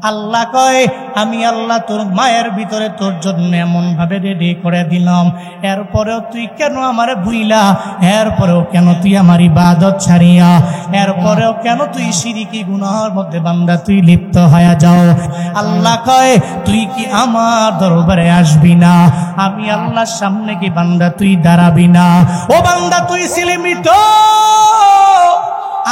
আল্লাহ কয়, আমি আল্লাহ তোর মায়ের ভিতরে তোর জন্য এমন ভাবে রেডি করে দিলাম, এরপরেও তুই কেন আমারে ভুইলা, এরপরেও কেন তুই আমার ইবাদত ছাড়িয়া, এরপরেও কেন তুই শিরকি গুনাহের মধ্যে বান্দা তুই লিপ্ত হয়ে যাও। আল্লাহ কয়, তুই কি আমার দরবারে আসবি না? আমি আল্লাহর সামনে কি বান্দা তুই দাঁড়াবি না? ও বান্দা, তুই ছিলি মৃত,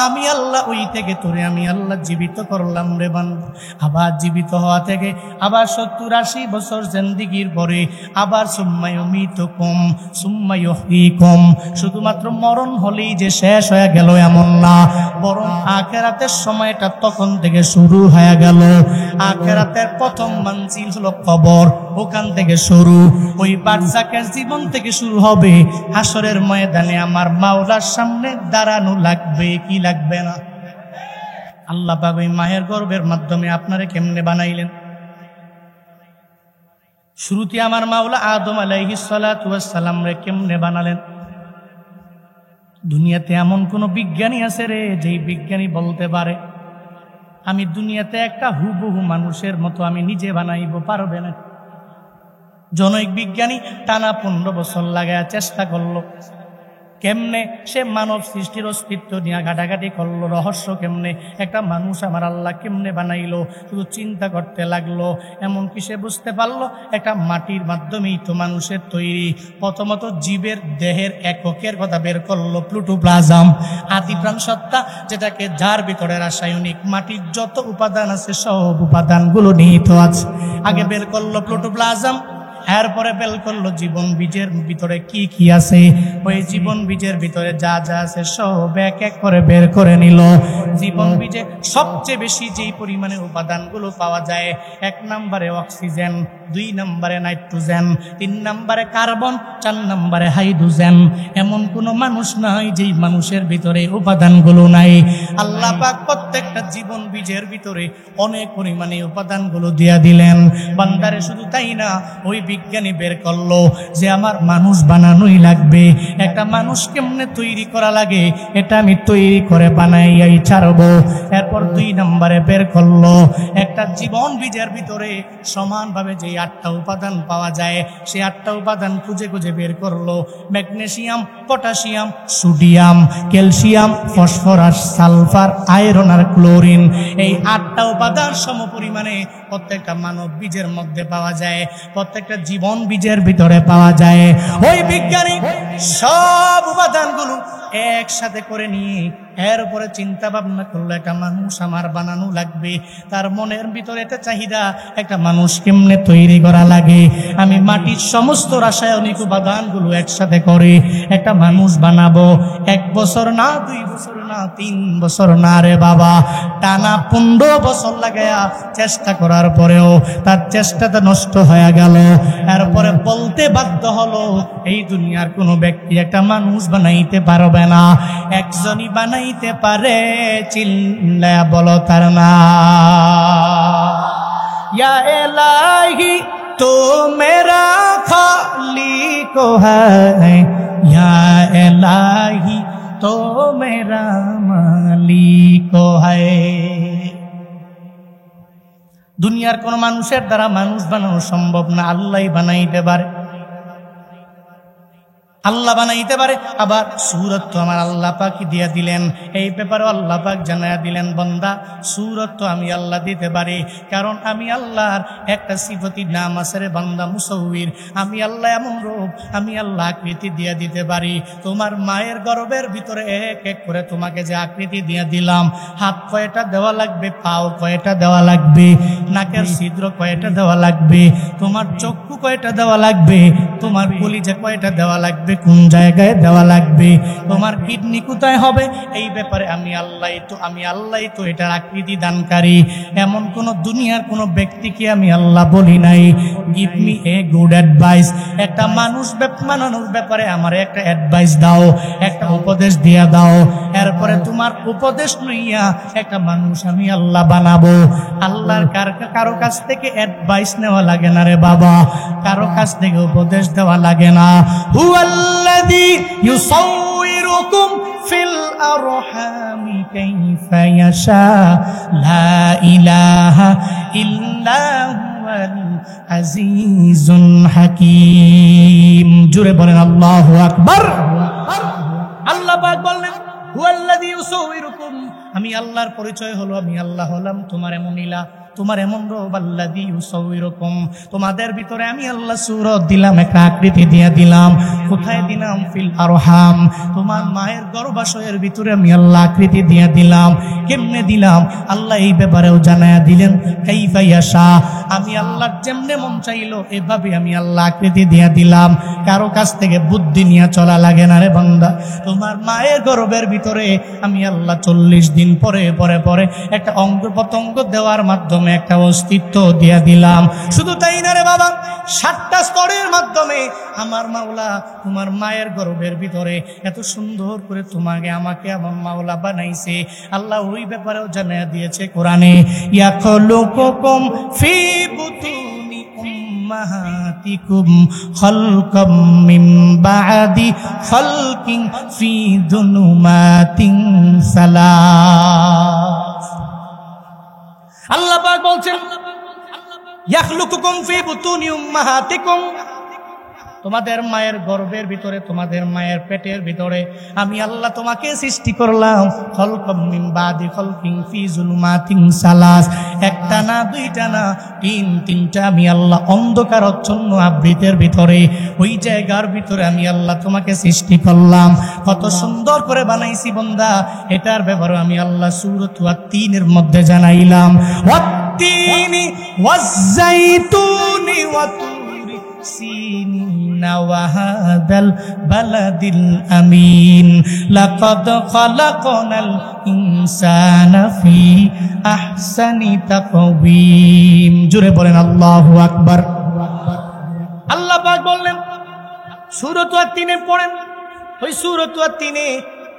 আমি আল্লাহ ওই থেকে তোরে আমি আল্লাহ জীবিত করলাম রে বান্দা। আবার জীবিত হওয়া থেকে আবার 70-80 বছর জিন্দেগির পরে আবার সুম্মা ইউমিতুকুম সুম্মা ইউহয়িকুম, শুধুমাত্র মরণ হলেই যে শেষ হয়ে গেল এমন না, বরং আখিরাতের সময়টা তখন থেকে শুরু হয়ে গেল। আখিরাতের প্রথম মঞ্জিল হলো কবর, ওখান থেকে শুরু। ওই বারজাকের জীবন থেকে শুরু হবে। হাসরের ময়দানে আমার মাওলার সামনে দাঁড়ানো লাগবে কি লাগবে না? আল্লাহ পাক ওই মায়ের গর্ভের মাধ্যমে আপনারে কেমনে বানাইলেন? শুরুতে আমার মাওলা আদম আলাইহিস সালাতু ওয়াস সালাম রে কেমনে বানালেন? দুনিয়াতে এমন কোন বিজ্ঞানী আছে রে যেই বিজ্ঞানী বলতে পারে আমি দুনিয়াতে একটা হুবহু মানুষের মতো আমি নিজে বানাইব? পারবে না। জনৈক বিজ্ঞানী টানা 15 বছর লাগায় চেষ্টা করলো, কেমনে সে মানব সৃষ্টির অস্তিত্ব নিয়ে ঘাটাঘাটি করলো, রহস্য কেমনে একটা মানুষ আমার আল্লাহ কেমনে বানাইলো, শুধু চিন্তা করতে লাগলো। এমনকি সে বুঝতে পারলো একটা মাটির মাধ্যমেই তো মানুষের তৈরি। প্রথমত জীবের দেহের এককের কথা বের করলো, প্লুটোপ্লাজম, আদি প্রাণ সত্তা, যেটাকে যার ভিতরে রাসায়নিক মাটির যত উপাদান আছে সব উপাদানগুলো নিহিত আছে। আগে বের করলো প্লুটোপ্লাজম, এরপরে বের করলো জীবন বীজের ভিতরে কি কি আছে। ওই জীবন বীজের ভিতরে যা যা আছে সব এক এক করে বের করে নিল। জীবন বীজে সবচেয়ে বেশি যেই পরিমাণে উপাদানগুলো পাওয়া যায়, 1 নম্বরে অক্সিজেন, 2 নম্বরে নাইট্রোজেন, 3 নম্বরে কার্বন, 4 নম্বরে হাইড্রোজেন। এমন কোনো মানুষ নাই যেই মানুষের ভিতরে উপাদানগুলো নাই। আল্লাহ পাক প্রত্যেকটা জীবন বীজের ভিতরে অনেক পরিমাণে উপাদানগুলো দিয়া দিলেন বান্দারে। শুধু তাই না, ওই বিজ্ঞানী বের করলো যে আমার মানুষ বানানোই লাগবে। একটা মানুষ কেমনে তৈরি করা লাগে এটা আমি তৈরি করে বানাইয়াই ছাড়বো। এরপর 2 নম্বরে বের করলো একটা জীবন বীজের ভিতরে সমানভাবে যে 8টা উপাদান পাওয়া যায়, সেই 8টা উপাদান খুঁজে খুঁজে বের করলো। Magnesium, potassium, sodium, calcium, phosphorus, sulphur, iron আর ক্লোরিন। এই 8টা উপাদান সম পরিমাণে প্রত্যেকটা মানব বীজের মধ্যে পাওয়া যায়, প্রত্যেকটা জীবন বীজের ভিতরে পাওয়া যায়। ওই বিজ্ঞানী সব উপাদানগুলো একসাথে করে নিয়ে এরপরে চিন্তা ভাবনা করলো একটা মানুষ আমার বানানো লাগবে। তার মনের ভিতরে একটা চাহিদা, একটা মানুষ কেমনে তৈরি করা লাগে। আমি মাটির সমস্ত রাসায়নিক উপাদানগুলো একসাথে করে একটা মানুষ বানাবো। 1 বছর না, 2 বছর না, 3 বছর না রে বাবা, টানা 15 বছর লাগায়া চেষ্টা করার পরেও তার চেষ্টাটা নষ্ট হয়ে গেল। এরপরে বলতে বাধ্য হলো এই দুনিয়ার কোনো ব্যক্তি একটা মানুষ বানাইতে পারবে না, একজনই বানাইতে পারে, চিল্লায়া বলো তার নাম। ইয়া ইলাহি তো মেরা খালিক হ্যায়, ইয়া ইলাহি তো মেরা মালিক হ্যায়। দুনিয়ার কোন মানুষের দ্বারা মানুষ বানানো সম্ভব না, আল্লাহই বানাইতে পারে। আল্লাহ বানাইতে পারে। আবার সূরত তো আমার আল্লাহ পাক দিয়া দিলেন, এই ব্যাপারে আল্লাহ পাক জানায়া দিলেন বান্দা সূরত তো আমি আল্লাহ দিতে পারি, কারণ আমি আল্লাহর একটা সিফতি নাম আছে রে বান্দা, মুসাউবির। আমি আল্লাহ এমন রূপ, আমি আল্লাহ আকৃতি দিয়া দিতে পারি। তোমার মায়ের গর্ভের ভিতরে এক এক করে তোমাকে যে আকৃতি দিয়া দিলাম, হাত কয়টা দেওয়া লাগবে, পাও কয়টা দেওয়া লাগবে, নাকের ছিদ্র কয়টা দেওয়া লাগবে, তোমার চক্ষু কয়টা দেওয়া লাগবে, তোমার কলিজা কয়টা দেওয়া লাগবে, কোন জায়গায় দেওয়া লাগবে, তোমার কিডনি কোথায় হবে, এই ব্যাপারে আমি আল্লাহই তো এটার আকৃতি দানকারী। এমন কোন দুনিয়ার কোন ব্যক্তিকে আমি আল্লাহ বলি নাই give me a good advice. একটা মানুষ বানানোর ব্যাপারে আমার একটা অ্যাডভাইস দাও, একটা উপদেশ দিয়া দাও। এরপরে তোমার উপদেশ লইয়া একটা মানুষ আমি আল্লাহ বানাবো। আল্লাহর কারো কাছ থেকে অ্যাডভাইস নেওয়া লাগে না রে বাবা, কারো কাছ থেকে উপদেশ দেওয়া লাগে না। হুয়াল্লাযী ইউসাউইরুকুম ফিল আরহামি কাইফা ইয়াশা লা ইলাহা ইল্লা হুয়াল আজিজুল হাকীম। জোরে বলেন আল্লাহু আকবার। আল্লাহ পাক বললেন হুয়াল্লাযী ইউসাউইরুকুম, আমি আল্লাহর পরিচয় হলো আমি আল্লাহ হলাম তোমার এমন ইলা, তোমার এমন রব। আল্লাযী ইউসাউইরুকুম, তোমাদের ভিতরে আমি আল্লাহ সূরত দিলাম, একটা আকৃতি দিয়ে দিলাম। কোথায় দিলাম? ফিল আরহাম, তোমার মায়ের গর্ভাশয়ের ভিতরে আমি আল্লাহ আকৃতি দিয়ে দিলাম। কেমনে দিলাম? আল্লাহ এই ব্যাপারেও জানায়া দিলেন কাইফা ইয়াশা, আমি আল্লাহর যেমনে মন চাইলো এভাবে আমি আল্লাহ আকৃতি দিয়ে দিলাম। কারো কাছ থেকে বুদ্ধি নিয়ে চলা লাগে না রে বান্দা। তোমার মায়ের গর্ভের ভিতরে আমি আল্লাহ 40 দিন পরে পরে পরে একটা অঙ্গ প্রত্যঙ্গ দেওয়ার মাধ্যমে একটা অস্তিত্ব দিয়ে দিলাম। শুধু তাই না রে বাবা, 7টা স্তরের মাধ্যমে আমার মাওলা তোমার মায়ের গর্ভের ভিতরে এত সুন্দর করে তোমাকে আমাকে আমার মাওলা বানাইছে। আল্লাহ ওই ব্যাপারেও জানিয়ে দিয়েছে কোরআনে, ইয়াখলুকুকুম ফি বুতুনি উম্মাহাতিকুম খালকাম মিন বাদি খালকিন ফি যুলুমাতিন সালাস। আল্লাহ পাক বলছেন ইয়াখলুকুকুম ফি বুতুনি উম্মাহাতিকুম, তোমাদের মায়ের গর্ভের ভিতরে, তোমাদের মায়ের পেটের ভিতরে আমি আল্লাহ তোমাকে সৃষ্টি করলাম। খলকম মিন বাদি খলকিন ফি যুলুমাতিন সালাস, একটা না দুইটা না তিনটা আমি আল্লাহ অন্ধকারাচ্ছন্ন আবৃতের ভিতরে, ওই জায়গার ভিতরে আমি আল্লাহ তোমাকে সৃষ্টি করলাম। কত সুন্দর করে বানাইছি বান্দা, এটার ব্যাপারে আমি আল্লাহ সূরা আত-তিনের মধ্যে জানাইলাম, ওয়াত-তিনি ওয়াজ-যাইতুনি ওয়াত-তুরি সিনিনা ওয়া হাদাল বালাদিল আমিন লাকাদ খালাকনাল ইনসানা ফি আহসানি তাকওয়িম। জোরে বলেন আল্লাহু আকবার। আল্লাহ পাক বললেন সূরা আত-তিনে পড়েন, ওই সূরা আত-তিনে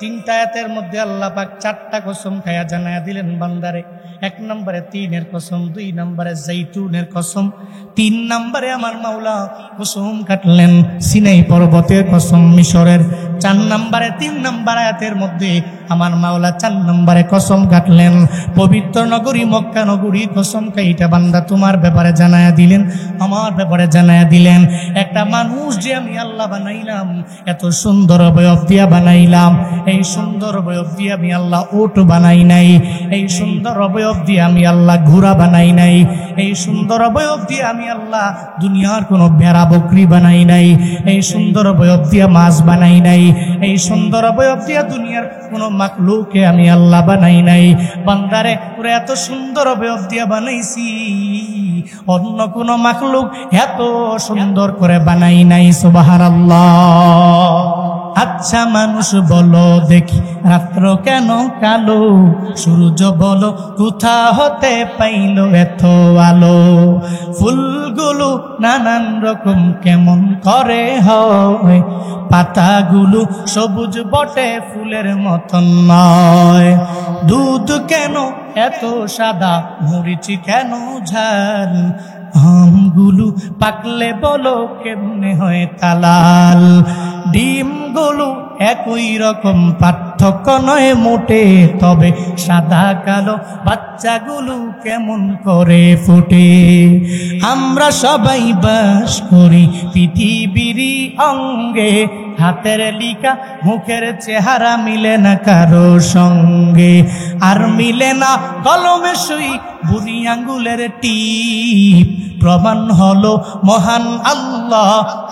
3টা আয়াতের মধ্যে আল্লাহ পাক 4টা কসম খায়া জানায়া দিলেন বান্দারে। 1 নম্বরে 3-এর কসম, 2 নম্বরে জাইতুনের কসম, 3 নম্বরে আমার মাওলা কসম কাটলেন সিনাই পর্বতের কসম মিশরের। 4 নম্বরে 3 নম্বর আয়াতের মধ্যে আমার মাওলা 4 নম্বরে কসম কাটলেন পবিত্র নগরী মক্কা নগরী কসম কাইটা বান্দা তোমার ব্যাপারে জানায়া দিলেন, আমার ব্যাপারে জানায়া দিলেন। একটা মানুষ যে আমি আল্লাহ বানাইলাম, এত সুন্দর অবয়ব দিয়া বানাইলাম, এই সুন্দর অবয়ব দিয়ে আমি আল্লাহ উট বানাই নাই, এই সুন্দর অবয়ব দিয়ে আমি আল্লাহ ঘোড়া বানাই নাই, এই সুন্দর অবয়ব দিয়ে আমি আল্লাহ দুনিয়ার কোনো ভেড়া বকরি বানাই নাই, এই সুন্দর অবয়ব দিয়ে মাছ বানাই নাই, এই সুন্দর অবয়ব দিয়ে দুনিয়ার কোনো মাখলুককে আমি আল্লাহ বানাই নাই। বান্দারে ওরে এত সুন্দর অবয়ব দিয়ে বানাইছি, অন্য কোনো মাখলুক এত সুন্দর করে বানাই নাই। সুবহানাল্লাহ। আচ্ছা মানুষ বলো দেখি রাত্র কেন কালো, সূর্য বলো কোথা হতে পাইলো এত আলো, ফুলগুলো নানান রকম কেমন করে হয়, পাতাগুলো সবুজ বটে ফুলের মতন নয়, দুধ কেন এত সাদা মরিচি কেন ঝাল, আমগুলো পাকলে বলো কেমনে হয় তালাল, ডিমগুলো একই রকম পার্থক্য নয় মোটে, তবে সাদা কালো বাচ্চাগুলো কেমন করে ফুটে, আমরা সবাই বাস করি পৃথিবীর অঙ্গে, হাতের লিখা মুখের চেহারা মিলে না কারো সঙ্গে, আর মিলে না কলমে সুই বুড়ি আঙ্গুলের টিপ, প্রমাণ হলো মহান আল্লাহ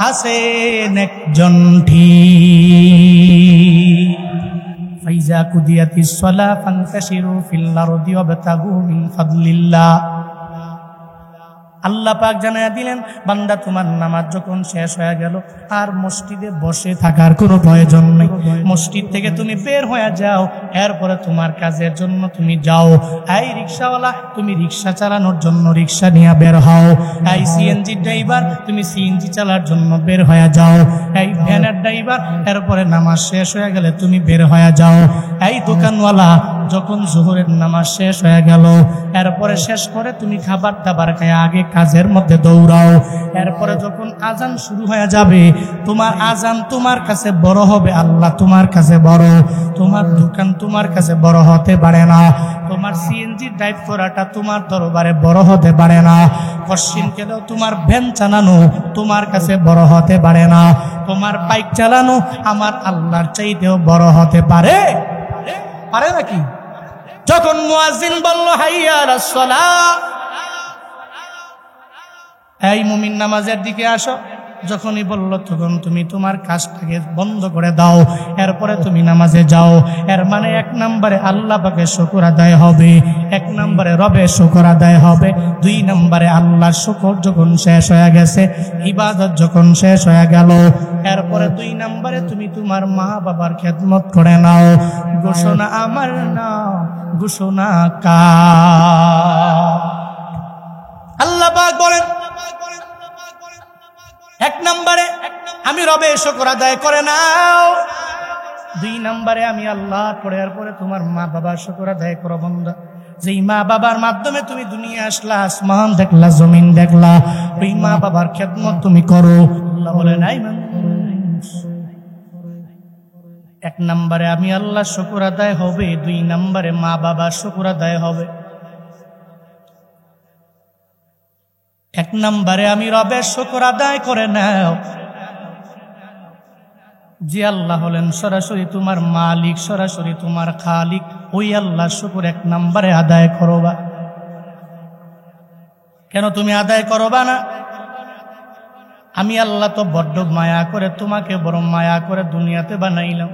আছেন একজন ঠিক। ফাইজা কুদিয়াতিস সালাহ ফানতাশিরু ফিল আরদি ওয়াবতাগু মিন ফাদলিল্লাহ। আল্লাহ পাক জানায়া দিলেন বান্দা তোমার নামাজ যখন শেষ হয়ে গেল আর মসজিদে বসে থাকার কোনো প্রয়োজন নেই, মসজিদ থেকে তুমি বের হয়ে যাও, এরপরে তোমার কাজের জন্য তুমি যাও। এই রিক্সাওয়ালা তুমি রিক্সা চালানোর জন্য রিক্সা নিয়ে বের হও, এই সিএনজি ড্রাইভার তুমি সিএনজি চালার জন্য বের হয়ে যাও, এই ভ্যানের ড্রাইভার এরপরে নামাজ শেষ হয়ে গেলে তুমি বের হয়ে যাও, এই দোকানওয়ালা যখন জোহরের নামাজ শেষ হয়ে গেল, এরপরে শেষ করে তুমি খাবার দাবার খায় আগে কাজের মধ্যে দৌড়াও। এরপরে যখন আজান শুরু হয়ে যাবে, তোমার আজান তোমার কাছে বড় হবে, আল্লাহ তোমার কাছে বড়। তোমার দোকান তোমার কাছে বড় হতে পারে না, তোমার সিএনজি ড্রাইভ করাটা তোমার দরবারে বড় হতে পারে না, কশ্চিন কেলেও তোমার ভ্যান চালানো তোমার কাছে বড় হতে পারে না, তোমার বাইক চালানো আমার আল্লাহর চাইতেও বড় হতে পারে পারে নাকি? যখন মুয়াজ্জিন বলল হাইয়া আলাস সালাহ, এই মুমিন নামাজের দিকে আসো, যখনই বলল তখন তুমি তোমার কাজটাকে বন্ধ করে দাও, এরপরে তুমি নামাজে যাও। এর মানে 1 নম্বরে আল্লাহ পাকে শুকর আদায় হবে, 1 নম্বরে রবে শুকর আদায় হবে। 2 নম্বরে আল্লাহর শুকর যখন শেষ হয়ে গেছে, ইবাদত যখন শেষ হয়ে গেল, এরপরে 2 নম্বরে তুমি তোমার মা বাবার খেদমত করে নাও। ঘোষণা আমার না, ঘোষণা কার? আল্লাহ পাক বলেন 1 নম্বরে আমি রবে শুকর আদায় করে নাও, 2 নম্বরে আমি আল্লাহ পরে এরপরে তোমার মা বাবার শুকর আদায় করো। বান্দা, যেই মা বাবার মাধ্যমে তুমি দুনিয়া আসলা, আসমান দেখলা, জমিন দেখলা, ওই মা বাবার খেদমত তুমি করো। আল্লাহ বলে নাই 1 নম্বরে আমি আল্লাহ শুকর আদায় হবে, 2 নম্বরে মা বাবার শুকর আদায় হবে। 1 নম্বরে আমি রবের শুকর আদায় করে নাও। যে আল্লাহ হলেন সরাসরি তোমার মালিক, সরাসরি তোমার খালিক, ওই আল্লাহ শুকর 1 নম্বরে আদায় করবা। কেন তুমি আদায় করবা না? আমি আল্লাহ তো বড্ড মায়া করে তোমাকে বড় মায়া করে দুনিয়াতে বানাইলাম।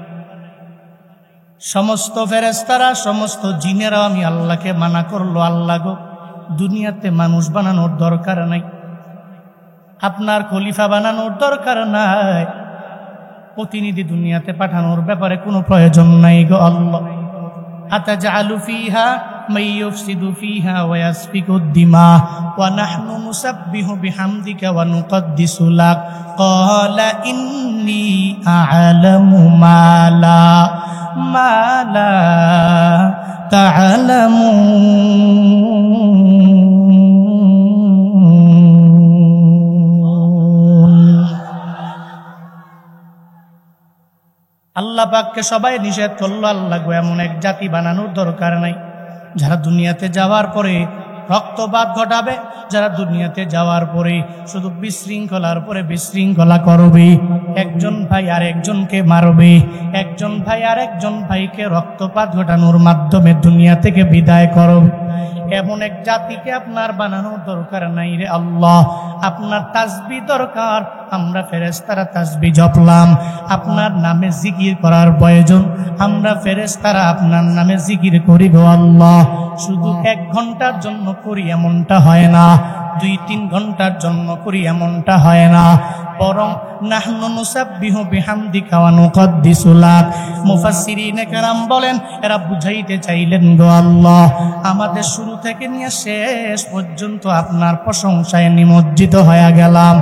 সমস্ত ফেরেশতারা, সমস্ত জিনেরা আমি আল্লাহকে মানা করলো, আল্লাহ গো দুনিয়াতে মানুষ বানানোর দরকার নাই, আপনার খলিফা বানানোর দরকার নাই, প্রতিনিধি দুনিয়াতে পাঠানোর ব্যাপারে কোনো প্রয়োজন নাই গো আল্লাহ। আতাজআলু ফিহা মান ইউফসিদু ফিহা ওয়া ইয়াসফিকুদ দিমা ওয়া নাহনু নুসাব্বিহু বিহামদিকা ওয়া নুকদ্দিসু লাক ক্বালা ইন্নী আ'লামু মা লা আল্লাহ পাককে সবাই নিষেধ করলো, আল্লাহ গো এমন এক জাতি বানানোর দরকার নাই যারা দুনিয়াতে যাওয়ার পরে রক্তপাত ঘটাবে, যারা দুনিয়াতে যাওয়ার পরে শুধু বিশৃঙ্খলার পরে বিশৃঙ্খলা করবে, একজন ভাই আর একজনকে মারবে, একজন ভাই আর একজন ভাইকে রক্তপাত ঘটানোর মাধ্যমে দুনিয়া থেকে বিদায় করবে। এমন এক জাতিকে আপনার বানানোর দরকার নাই রে আল্লাহ। আপনার তাসবিহ দরকার, আমরা ফেরেশতারা তাসবিহ জপলাম, আপনার নামে জিকির করার প্রয়োজন, আমরা ফেরেশতারা আপনার নামে জিকির করি গো আল্লাহ। শুধু 1 ঘন্টার জন্য করি এমনটা হয় না, 2-3 ঘন্টার জন্য করি এমনটা হয় না, বরং নাহনু নুসাব্বিহু বিহামদিকা ওয়া নুকদ্দিসু লাক। মুফাসসিরিনে কেরাম বলেন, এরা বুঝাইতে চাইলেন গো আল্লাহ আমাদের শুরু থেকে নিয়ে শেষ পর্যন্ত আপনার প্রশংসায় নিমজ্জিত হয়ে গেলাম,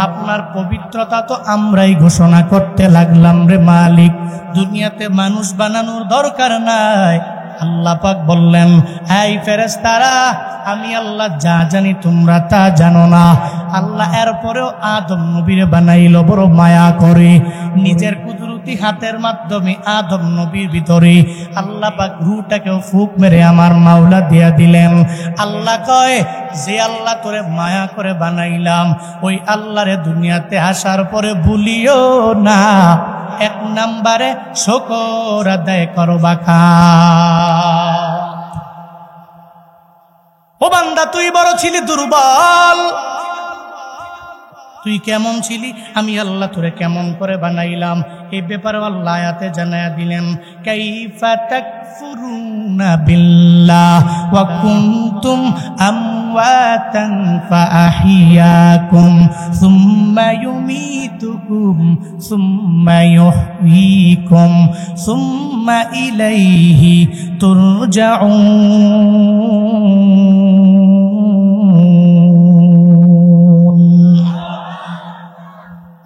আপনার পবিত্রতা তো আমরাই ঘোষণা করতে লাগলাম রে মালিক, দুনিয়াতে মানুষ বানানোর দরকার নাই। আল্লাহ পাক বললেন, এই ফেরেশতারা আমি আল্লাহ যা জানি তোমরা তা জানো না। আল্লাহ এরপরেও আদম নবীরে বানাইল বড় মায়া করে, নিজের কুদরতি হাতের মাধ্যমে আদম নবীর ভিতরে আল্লাহ পাক রূহটাকেও ফুক মেরে আমার মাওলা দিয়া দিলেন। আল্লাহ কয়, যে আল্লাহ তোরে মায়া করে বানাইলাম ওই আল্লাহরে দুনিয়াতে আসার পরে ভুলিও না 1 নম্বরে শুকর আদায় করবা। ও বান্দা, তুই বড় ছিলি দুর্বল, তুই কেমন ছিলি, আমি আল্লাহ তোরে কেমন করে বানাইলাম এই ব্যাপারে আল্লাহ আয়াতে জানায়া দিলেন। কাইফা তাকফুরুনা বিল্লাহ ওয়া কুনতুম আমওয়াতান ফাআহিয়াকুম সুম্মা ইউমীতুকুম সুম্মা ইউহয়ীকুম সুম্মা ইলাইহি তুরজাউন।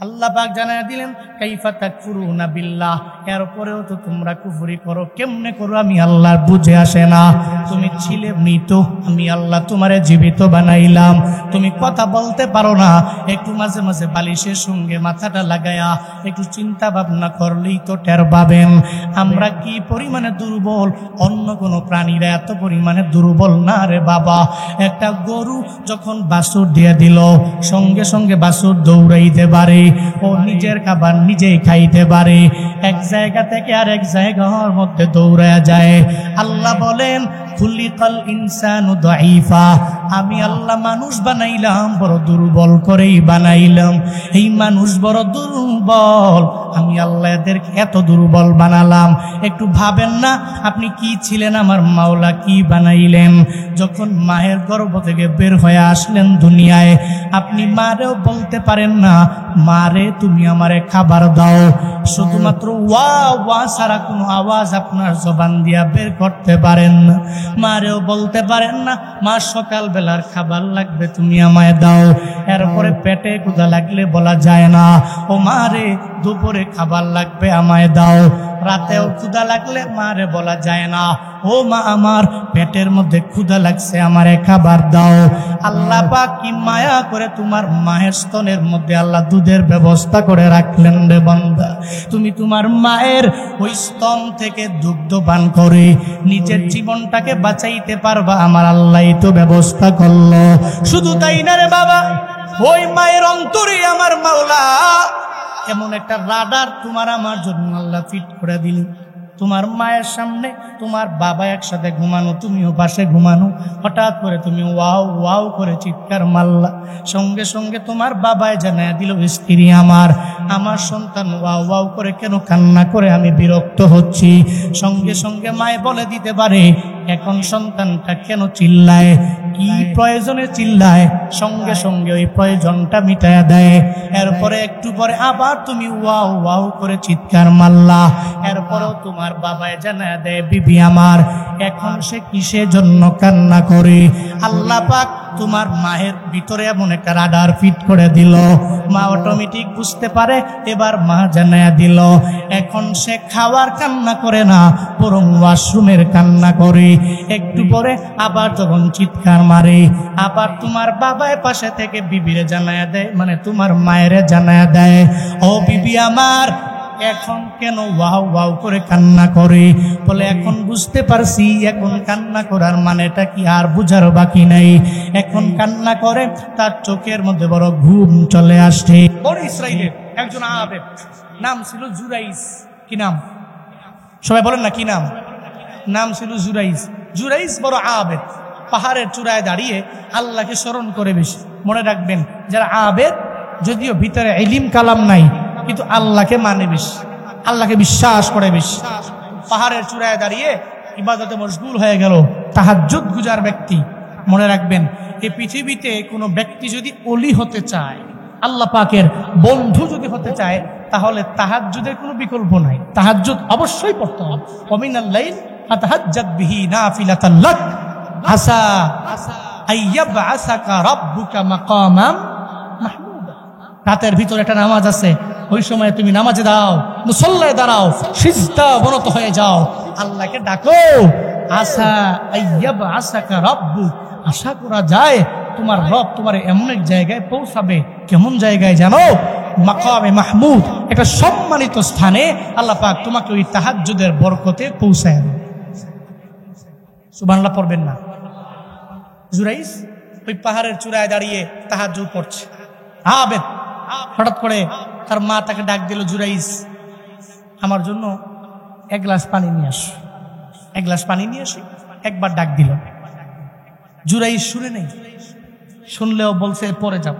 আল্লাহ পাক জানায়া দিলেন, কাইফা তাকফুরুনা বিল্লাহ, এরপরেও তো তোমরা কুফরি করো। কেমনে করো আমি আল্লাহর বুঝে আসে না। তুমি ছিলে মৃত, আমি আল্লাহ তোমারে জীবিত বানাইলাম। তুমি কথা বলতে পারো না, একটু মাঝে মাঝে বালিশের সঙ্গে মাথাটা লাগায়া একটু চিন্তা ভাবনা করলেই তো টের পাবেন আমরা কি পরিমাণে দুর্বল। অন্য কোনো প্রাণীরা এত পরিমাণে দুর্বল না রে বাবা। একটা গরু যখন বাছুর দিয়ে দিল, সঙ্গে সঙ্গে বাছুর দৌড়াইতে পারে, ও নিজের খাবার নিজেই খাইতে পারে, এক জায়গা থেকে আর এক জায়গার মধ্যে দৌড়ায়া যায়। আল্লাহ বলেন খুলিকাল ইনসানু দাঈফা, আমি আল্লাহ মানুষ বানাইলাম বড় দুর্বল করেই বানাইলাম। এই মানুষ বড় দুর্বল, আমি আল্লাহ এদেরকে এত দুর্বল বানালাম। একটু ভাবেন না আপনি কি ছিলেন, আমার মাওলা কি বানাইলেন। যখন মায়ের গর্ভ থেকে বের হয়ে আসলেন দুনিয়ায়, আপনি মারেও বলতে পারেন না মারে তুমি আমারে খাবার দাও। শুধুমাত্র ওয়া ওয়া ছাড়া কোনো আওয়াজ আপনার জবান দিয়া বের করতে পারেন না। মারেও বলতে পারেন না মা সকাল বেলার খাবার লাগবে তুমি আমায় দাও। এরপরে পেটে ক্ষুধা লাগলে বলা যায় না ও মারে দুপুরে খাবার লাগবে আমায় দাও। রাতেও ক্ষুধা লাগলে মারে বলা যায় না ও মা আমার পেটের মধ্যে ক্ষুধা লাগছে আমারে খাবার দাও। আল্লাহ পাক কি মায়া করে তোমার মায়ের স্তনের মধ্যে আল্লাহ দুধের ব্যবস্থা করে রাখলেন রে বান্দা। তুমি তোমার মায়ের ওই স্তন থেকে দুগ্ধ পান করে নিজের জীবনটাকে বাঁচাইতে পারবা, আমার আল্লাহই তো ব্যবস্থা করলো। শুধু তাই না রে বাবা, ওই মায়ের অন্তরে আমার মাওলা এমন একটা রাডার তোমার আমার জন্য আল্লাহ ফিট করে দিল। তোমার মায়ের সামনে তোমার বাবা একসাথে ঘুমানো, তুমিও পাশে ঘুমানো, হঠাৎ করে তুমি ওয়াও ওয়াও করে চিৎকার মারলা, সঙ্গে সঙ্গে তোমার বাবায় জানায় দিল স্ত্রী আমার সন্তান ওয়াও ওয়াও করে কেন কান্না করে, আমি বিরক্ত হচ্ছি। সঙ্গে সঙ্গে মায়ে বলে দিতে পারে এখন সন্তানটা কেন চিল্লায়, কি প্রয়োজনে চিল্লায়, সঙ্গে সঙ্গে ওই প্রয়োজনটা মিটায়া দেয়। এরপরে একটু পরে আবার তুমি ওয়াও ওয়াও করে চিৎকার মারলা, এরপরেও তোমার বাবায় জানায় দেয় বিবি আমার এখন সে কিসের জন্য কান্না করে। আল্লাহ পাক তোমার মায়ের ভিতরে এমন একটা রাডার ফিট করে দিল, মা অটোমেটিক বুঝতে পারে। এবার মা জানায়া দিল এখন সে খাওয়ার কান্না করে না, বরং ওয়াশরুমের কান্না করে। একটু পরে আবার যখন চিৎকার মারে, আবার তোমার বাবায় পাশে থেকে বিবিরে জানায়া দেয়, মানে তোমার মায়েরে জানায়া দেয় ও বিবি আমার এখন কেন ওয়াও ওয়াও করে কান্না করে। বলে এখন বুঝতে পারছি এখন কান্না করার মানেটা কি আর বুঝার বাকি নাই। এখন কান্না করে তার চোখের মধ্যে বড় ঘুম চলে আসছে। বড় ইসরাইলের একজন আবেদ, নাম ছিল জুরাইস। কি নাম? সবাই বলেন না কি নাম? নাম ছিল জুরাইস। জুরাইস বড় আবেদ, পাহাড়ের চূড়ায় দাঁড়িয়ে আল্লাহকে স্মরণ করে বেশি। মনে রাখবেন যারা আবেদ, যদিও ভিতরে ইলম কালাম নাই, কিন্তু আল্লাহকে মানে বেশি, আল্লাহকে বিশ্বাস করে বেশি। পাহাড়ের চূড়ায় দাঁড়িয়ে ইবাদতে মশগুল হয়ে গেল, তাহাজ্জুদ গুজার ব্যক্তি। মনে রাখবেন এই পৃথিবীতে কোনো ব্যক্তি যদি ওলি হতে চায়, আল্লাহ পাকের বন্ধু যদি হতে চায়, তাহলে তাহাজ্জুদের কোনো বিকল্প নাই। তাহাজ্জুদ অবশ্যই পড়তে হবে। ওমিনাল লাইল ফাতাহাজ্জাদ বিহি নাফিলাতান লাক আসা আইয়াবআসাকা রাব্বুকা মাকামাম মাহমুদা। রাতের ভিতরে একটা নামাজ আছে, ওই সময় তুমি নামাজে দাও, মুসল্লায় দাঁড়াও, সিজদা অবনত হয়ে যাও, আল্লাহকে ডাকো। আসা আইয়াবআসাকা রাব্বুক, আশা করা যায় তোমার রব তোমার এমন এক জায়গায় পৌঁছাবে। কেমন জায়গায় জানো? মাকামে মাহমুদ, একটা সম্মানিত স্থানে আল্লাহ পাক তোমাকে ওই তাহাজ্জুদের বরকতে পৌঁছায় দেবে। সুবহানাল্লাহ পড়বেন না? জুরাইস ওই পাহাড়ের চূড়ায় দাঁড়িয়ে তাহাজ্জুদ পড়ছে, আবেদ। হঠাৎ করে তার মা তাকে ডাক দিল, জুরাইস আমার জন্য এক গ্লাস পানি নিয়ে আস। এক গ্লাস পানি নিয়ে আসি। একবার ডাক দিল, জুরাইস শুনে নেই, শুনলেও বলছে পরে যাও।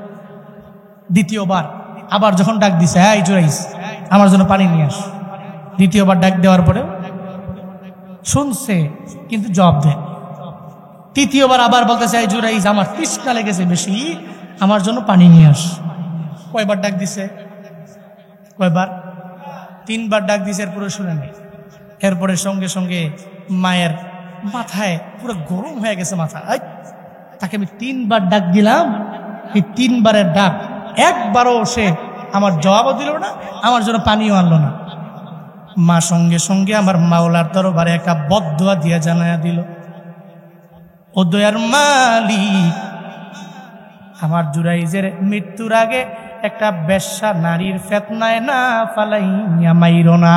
দ্বিতীয়বার আবার যখন ডাক দিছে, হ্যাঁ জুরাইস আমার জন্য পানি নিয়ে আস। দ্বিতীয়বার ডাক দেওয়ার পরে শুনছে কিন্তু জবাব দেয়। তৃতীয়বার আবার বলতেছে, এই জুরাইস আমার তৃষ্ণা লেগেছে বেশি, আমার জন্য পানি নিয়ে আস। কয়বার ডাক দিছে? কয়বার? তিনবার ডাক দিছে, এরপরে শুনে নেই। এরপরে সঙ্গে সঙ্গে মায়ের মাথায় পুরো গরম হয়ে গেছে মাথা। তাকে আমি তিনবার ডাক দিলাম, এই তিনবারের ডাক একবারও সে আমার জবাবও দিল না, আমার জন্য পানিও আনলো না। মা সঙ্গে সঙ্গে আমার মাওলার দরবারে একটা বদদোয়া দিয়ে জানায়া দিল, ও দয়ার মালিক, আমার জুরাইজের মৃত্যুর আগে একটা বেশ্যা নারীর ফিতনায় না ফালাইয়া মাইরো না।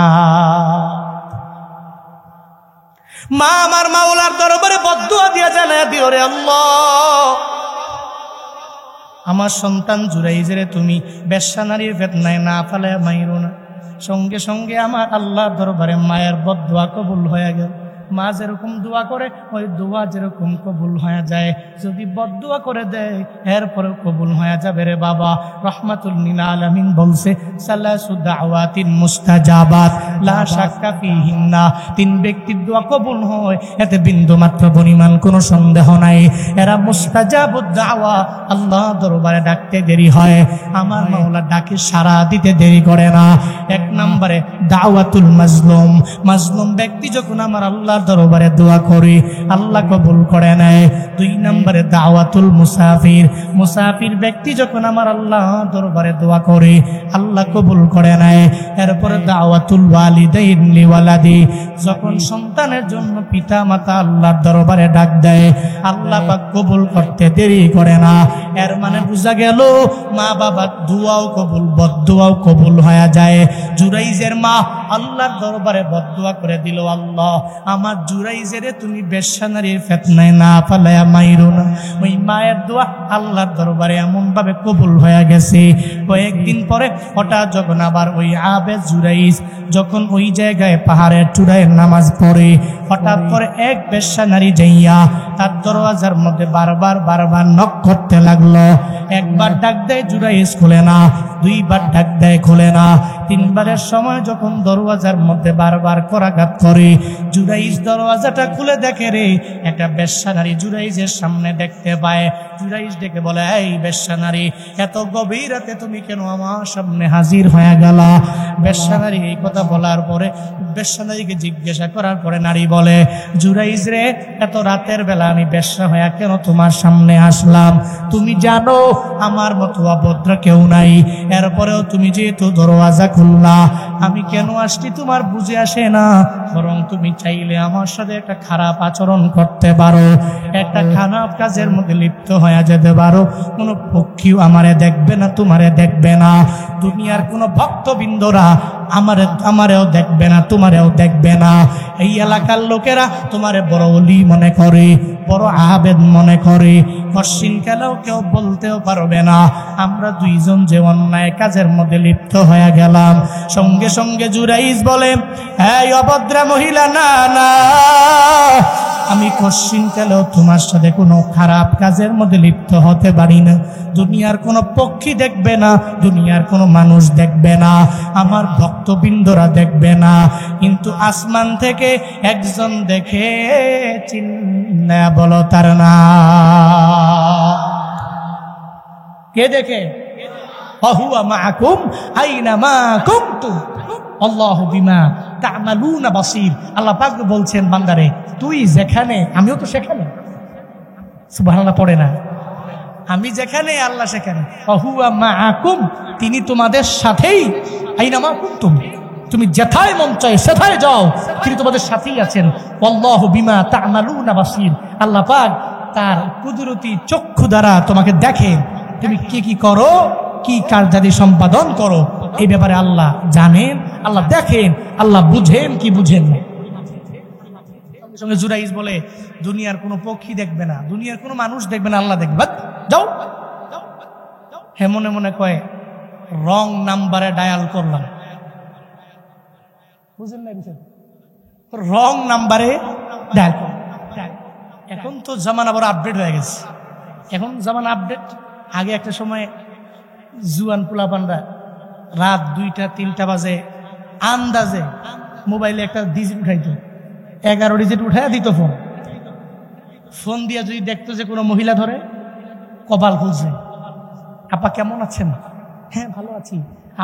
মা আমার মাওলার দরবারে বদদুয়া দিয়া জানায়া দিও, রে আল্লাহ, আমার সন্তান জুরাইজের তুমি বেশ্যা নারীর ফিতনায় না ফালাইয়া মাইরো না। সঙ্গে সঙ্গে আমার আল্লাহর দরবারে মায়ের বদদুয়া কবুল হয়ে গেল। মা যেরকম দোয়া করে ওই দোয়া যেরকম কবুল হয়ে যায়, যদি বদদুয়া করে দেয় এরপরেও কবুল হয়ে যাবে রে বাবা। রাহমাতুল লিল আলামিন বলছে, সালাসু দাওয়াতিন মুস্তাজাবাত লা শাক্কা ফিহিন্না, তিন ব্যক্তির দোয়া কবুল হয়, এতে বিন্দু মাত্র পরিমাণ কোনো সন্দেহ নাই। এরা মুস্তাজাবুদ দাওয়া, আল্লাহ দরবারে ডাকতে দেরি হয়, আমার মাওলা ডাকে সাড়া দিতে দেরি করে না। এক নম্বরে দাওয়াতুল মাজলুম, মাজলুম ব্যক্তি যখন আমার আল্লাহ দরবারে দোয়া করে আল্লাহ কবুল করে নেয়। দুই নম্বরে দাওয়াতুল মুসাফির, মুসাফির ব্যক্তি যখন আমার আল্লাহ দরবারে দোয়া করে আল্লাহ কবুল করে নেয়। এরপরে দাওয়াতুল ওয়ালিদাইন লিওয়ালাদি, যখন সন্তানের জন্য পিতা মাতা আল্লাহর দরবারে ডাক দেয় আল্লাহ পাক কবুল করতে দেরি করে না। এর মানে বোঝা গেল মা বাবার দোয়াও কবুল, বদদোয়াও কবুল হয়ে যায়। জুরাইজের মা আল্লাহর দরবারে বদদোয়া করে দিল, আল্লাহ আমার জুরাইজের তুমি বেশ্যা নারীর ফিতনায় না ফালায়া মাইরো না। ওই মায়ের দোয়া আল্লাহর দরবারে এমন ভাবে কবুল হয়ে গেছে। কয়েকদিন পরে হঠাৎ যখন আবার ওই আবেদ জুরাইজ যখন ওই জায়গায় পাহাড়ের চূড়ায় নামাজ পড়ে, হঠাৎ করে এক বেশ্যা নারী যাইয়া তার দরওয়াজার মধ্যে বারবার বারবার নক করতে লাগলো। একবার ডাক দেয় জুরাইজ খোলে না, দুইবার ডাক দেয় খোলে না, তিনবারের সময় যখন দরওয়াজার মধ্যে বারবার করাঘাত করে, জুরাইজ দরওয়াজাটা খুলে দেখে রে একটা বেশ্যা নারী জুরাইজের সামনে দেখতে পায়। জুরাইজ ডেকে বলে, এই বেশ্যা নারী, এত গভীর রাতে তুমি কেন আমার সামনে হাজির হয়ে গেলা? বেশ্যা নারী এই কথা বলার পরে বেশ্যা নারীকে জিজ্ঞাসা করার পরে নারী বলে, জুরাইজ রে, এত রাতের বেলা আমি বেশ্যা হয়ে কেন তোমার সামনে আসলাম? তুমি জানো আমার মতো অভদ্র কেউ নাই, এরপরেও তুমি যেহেতু দরওয়াজা খুললা, আমি কেন আসছি তোমার বুঝে আসে না। বরং তুমি চাইলে আমার সাথে একটা খারাপ আচরণ করতে পারো, একটা খারাপ কাজের মধ্যে লিপ্ত হয়ে যেতে পারো। কোনো পক্ষীও আমারে দেখবে না, তোমারে দেখবে না, দুনিয়ার কোনো ভক্তবৃন্দরা আমারেও দেখবে না, তোমারেও দেখবে না। এই এলাকার লোকেরা তোমারে বড় ওলি মনে করে, বড় আবেদ মনে করে, কশিন খেলেও কেউ বলতেও পারবে না আমরা দুইজন যে অন্যায় কাজের মধ্যে লিপ্ত হয়ে গেলাম। সঙ্গে সঙ্গে জুরাইজ বলে, এই অভদ্রা মহিলা, না না, আমি কশিন কালেও তোমার সাথে কোনো খারাপ কাজের মধ্যে লিপ্ত হতে পারি না। দুনিয়ার কোনো পক্ষী দেখবে না, দুনিয়ার কোনো মানুষ দেখবে না, আমার ভক্তবৃন্দরা দেখবে না, কিন্তু আসমান থেকে একজন দেখে, চিন্না বলো তার না। কে দেখে? ফাহুয়া মাআকুম আইনামা কুনতুম আল্লাহু বিমা তা'মালুনা বাসীর। আল্লাহ পাক বলছেন, বান্দারে তুই যেখানে আমিও তো সেখানে। সুবহানাল্লাহ পড়ে না? আমি যেখানে আল্লাহ সেখানে। ফাহুয়া মাআকুম, তিনি তোমাদের সাথেই। আইনামা কুনতুম, তুমি যেথায় মন চায় সেথায় যাও, তিনি তোমাদের সাথেই আছেন। আল্লাহু বিমা তা'মালুনা বাসীর। আল্লাহ পাক তার কুদরতি চক্ষু দ্বারা তোমাকে দেখেন, তুমি কি কি করো, কি কার্যাদি সম্পাদন করো, এই ব্যাপারে আল্লাহ জানেন, আল্লাহ দেখেন, আল্লাহ বুঝেন কি বুঝেন না। সঙ্গে জুরাইজ বলে, দুনিয়ার কোনো পক্ষী দেখবে না, দুনিয়ার কোনো মানুষ দেখবে না, আল্লাহ দেখবে। যাও। হ্যাঁ, মনে মনে কয় রং নাম্বারে ডায়াল করলাম। বুঝেন না বিষয়? রং নাম্বারে ডায়াল করলাম। এখন তো জামানা বড় আপডেট হয়ে গেছে, এখন জামানা আপডেট। আগে একটা সময় জুয়ান পোলাপানরা রাত 2টা-3টা বাজে আন্দাজে মোবাইলে একটা ডিজিট উঠাইতো, 11 ডিজিট উঠাইয়া দিত ফোন দিয়া যদি দেখতো যে কোনো মহিলা ধরে, কপাল খুলছে, আপা কেমন আছেন? হ্যাঁ ভালো আছি।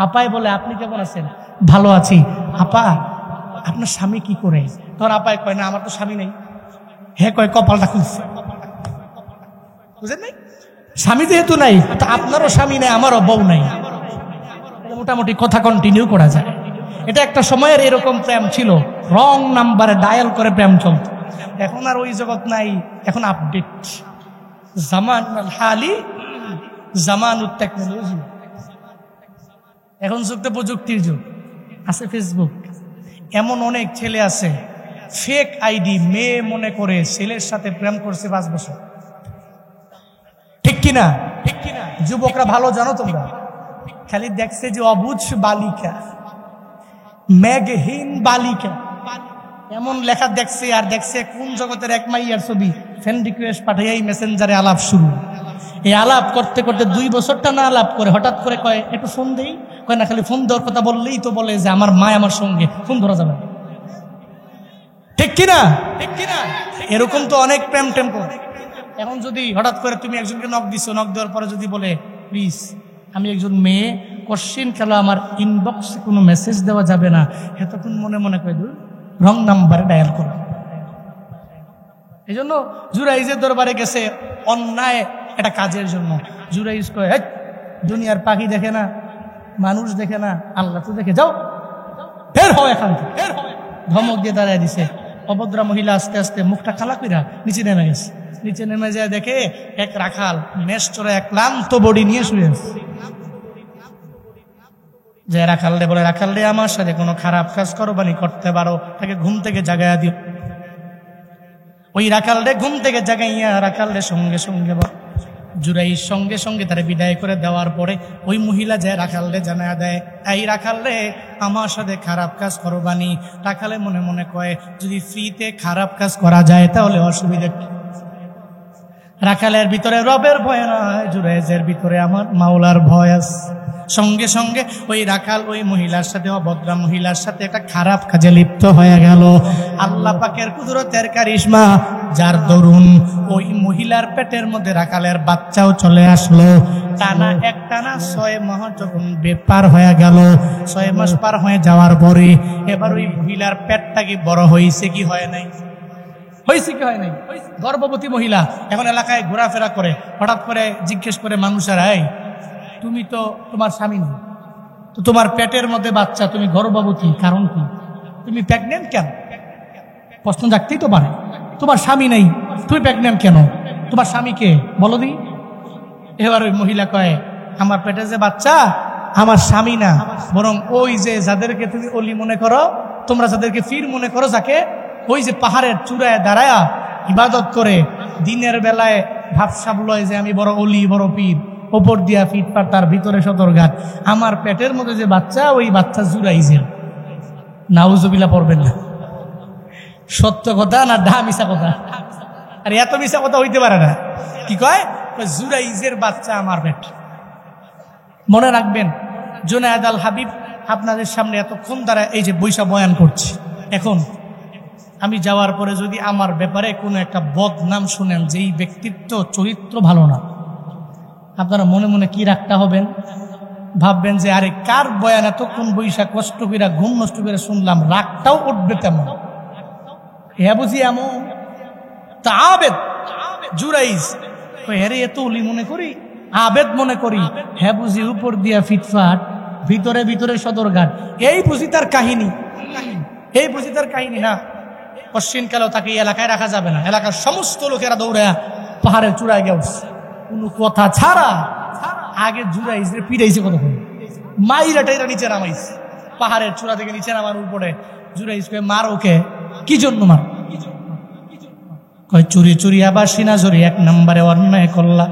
আপাই বলে, আপনি কেমন আছেন? ভালো আছি। আপা আপনার স্বামী কি করে? তোর আপায় কয়, না আমার তো স্বামী নেই। হ্যাঁ কয়, কপালটা খুলছে। বুঝেন নাই? স্বামী যেহেতু নাই, তো আপনারও স্বামী নেই, আমারও বউ নাই। মোটামুটি কথা কন্টিনিউ করা যায়। এটা একটা সময়ের এরকম প্রেম ছিল, রং নাম্বারে ডায়াল করে প্রেম চলত। এখন আর ওই জগৎ নাই, এখন আপডেট জামান হালি জামানুত টেকনোলজি। এখন যুগটা প্রযুক্তির যুগ, আছে ফেসবুক। এমন অনেক ছেলে আছে ফেক আইডি মেয়ে মনে করে ছেলের সাথে প্রেম করছে 5 বছর। ঠিক কিনা? ঠিক কিনা? যুবকরা ভালো জানো তোমরা, খালি দেখছে যে অবুঝ বালিকা, মেঘহীন বালিকা, এমন লেখা দেখছে। আর দেখছে কোন জগতের এক মাইয়ার ছবি, ফ্রেন্ড রিকোয়েস্ট পাঠাই মেসেঞ্জারে আলাপ শুরু। এই আলাপ করতে করতে 2 বছরটা না আলাপ করে হঠাৎ করে কয় একটু ফোন দেই। কয় না, খালি ফোন দেওয়ার কথা বললেই তো বলে যে আমার মা আমার সঙ্গে, ফোন ধরা যাবে। ঠিক কিনা? ঠিক কিনা? এরকম তো অনেক প্রেম টেম করে। এখন যদি হঠাৎ করে তুমি একজনকে নক দিছো, নক দেওয়ার পরে যদি বলে প্লিজ আমি একজন মেয়ে, কোশ্চিন কেন আমার ইনবক্সে কোনো মেসেজ দেওয়া যাবে না, এতক্ষণ মনে মনে করে রং নাম্বারে ডায়াল করো। এই জন্য জুরাইজের দরবারে গেছে অন্যায় একটা কাজের জন্য। জুরাইজ কয় দুনিয়ার পাখি দেখে না, মানুষ দেখে না, আল্লাহ তো দেখে, যাও বের হও এখান থেকে। ধমক দিয়ে দাঁড়ায় দিছে। অভদ্রা মহিলা আস্তে আস্তে মুখটা কালা কইরা নিচে নেমে গেছে। নিচে নেমে যায় দেখে এক রাখাল মেষ চড়ে এক ক্লান্ত বডি নিয়ে শুয়ে আছে। যে রাখালরে বলে, রাখালরে আমার সাথে কোনো খারাপ কাজ করবানি করতে পারো, তাকে ঘুম থেকে জাগাইয়া দিও। ওই রাখালরে ঘুম থেকে জাগাইয়া রাখালরে সঙ্গে সঙ্গে জুরাইর সঙ্গে সঙ্গে তারা বিদায় করে দেওয়ার পরে ওই মহিলা যে রাখালরে জানায়া দেয়, এই রাখালরে আমার সাথে খারাপ কাজ করবানি। রাখালে মনে মনে কয় যদি ফ্রিতে খারাপ কাজ করা যায় তাহলে অসুবিধা কি? রাখালের ভিতরে রবের ভয় নয়, জুরাইজের ভিতরে আমার মাওলার ভয় আছে। সঙ্গে সঙ্গে ওই রাখাল ওই মহিলার সাথে, অভদ্রা মহিলার সাথে একটা খারাপ কাজে লিপ্ত হয়ে গেল। আল্লাহ পাকের কুদরতের কারিশমা, যার দরুন ওই মহিলার পেটের মধ্যে রাখালের বাচ্চাও চলে আসলো। টানা 6 মাস যখন বেপার হয়ে গেল, 6 মাস পার হয়ে যাওয়ার পরে এবার ওই মহিলার পেটটা কি বড় হয়েছে কি হয় নাই? হয়েছে কি হয় নাই? গর্ভবতী মহিলা এখন এলাকায় ঘোরাফেরা করে। হঠাৎ করে জিজ্ঞেস করে মানুষেরা, এই তুমি তো তোমার স্বামী নেই, তো তোমার পেটের মধ্যে বাচ্চা, তুমি গর্ভবতী, কারণ কি? তুমি প্রেগনেন্ট কেন? প্রশ্ন জাগতেই তো পারে। তোমার স্বামী নেই, তুমি প্রেগনেন্ট কেন? তোমার স্বামীকে বলো দি। এবার ওই মহিলা কয়, আমার পেটে যে বাচ্চা আমার স্বামী না, বরং ওই যে যাদেরকে তুমি অলি মনে করো, তোমরা যাদেরকে ফির মনে করো, যাকে ওই যে পাহাড়ের চূড়ায় দাঁড়ায়া ইবাদত করে দিনের বেলায় ভাবসাব লয় যে আমি বড় অলি বড় পীর, ওপর দিয়া ফিটপাট, তার ভিতরে সদরঘাট। আমার পেটের মধ্যে যে বাচ্চা, ওই বাচ্চা জুরাইজের। নাউজুবিল্লাহ পড়বেন না। সত্য কথা না ডা মিশা কথা? আর এত মিশা কথা হইতে পারে না। কি কয়? জুরাইজের বাচ্চা আমার পেট। মনে রাখবেন, জুনায়েদ আল হাবিব আপনাদের সামনে এতক্ষণ দ্বারা এই যে বৈশা বয়ান করছি, এখন আমি যাওয়ার পরে যদি আমার ব্যাপারে কোনো একটা বদনাম শুনেন, যেই ব্যক্তিত্ব চরিত্র ভালো না, আপনারা মনে মনে কি রাখতে হবেন? ভাববেন যে আরে কার বয়ান এতক্ষণ বৈশা কষ্ট করে ঘুম নষ্ট করে শুনলাম, রাগটাও উঠবে তেমন। হ্যাঁ বুঝি এমন তা আবেদ জুরাইজ, হ্যারে এত উলি মনে করি, আবেদ মনে করি, হ্যাঁ বুঝি উপর দিয়া ফিটফাট, ভিতরে ভিতরে সদরঘাট। এই বুঝি তার কাহিনী, এই বুঝি তার কাহিনী না। পশ্চিম কালেও তাকে এই এলাকায় রাখা যাবে না। এলাকার সমস্ত লোকেরা দৌড়ে পাহাড়ের চূড়ায় গেছে, কোনো কথা ছাড়া। আগে জুরাইজে পিড়াইছে কতক্ষণ, মাইরা টাইরা নিচে নামাইছে, পাহাড়ের চূড়া থেকে নিচে নামার উপরে জুরাইজ কয়ে, মার ওকে। কি জন্য মার? কয় চুরি চুরি আবার সিনাজুরি, 1 নম্বরে অন্যায় করলা।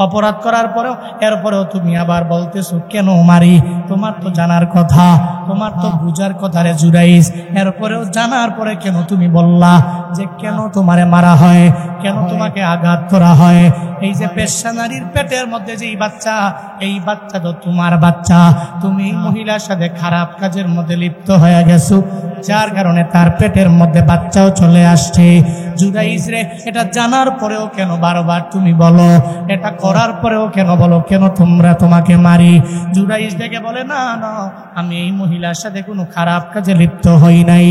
অপরাধ করার পরেও এরপরেও তুমি আবার বলতেছো কেন মারি? তোমার তো জানার কথা, তোমার তো বুঝার কথা রে জুরাইজ। এরপরেও জানার পরে কেন তুমি বললা যে কেন তোমারে মারা হয়, কেন তোমাকে আঘাত করা হয়? এই যে পেশা নারীর পেটের মধ্যে যেই বাচ্চা, এই বাচ্চা তো তোমার বাচ্চা। তুমি মহিলার সাথে খারাপ কাজের মধ্যে লিপ্ত হয়ে গেছো, যার কারণে তার পেটের মধ্যে বাচ্চাও চলে আসছে। জুরাইজ রে, এটা জানার পরেও কেন বারবার তুমি বলো? এটা করার পরেও কেন বলো কেন তোমাকে মারি? জুরাইজ দেখে বলে, না না, আমি এই মহিলা মহিলার সাথে কোনো খারাপ কাজে লিপ্ত হই নাই।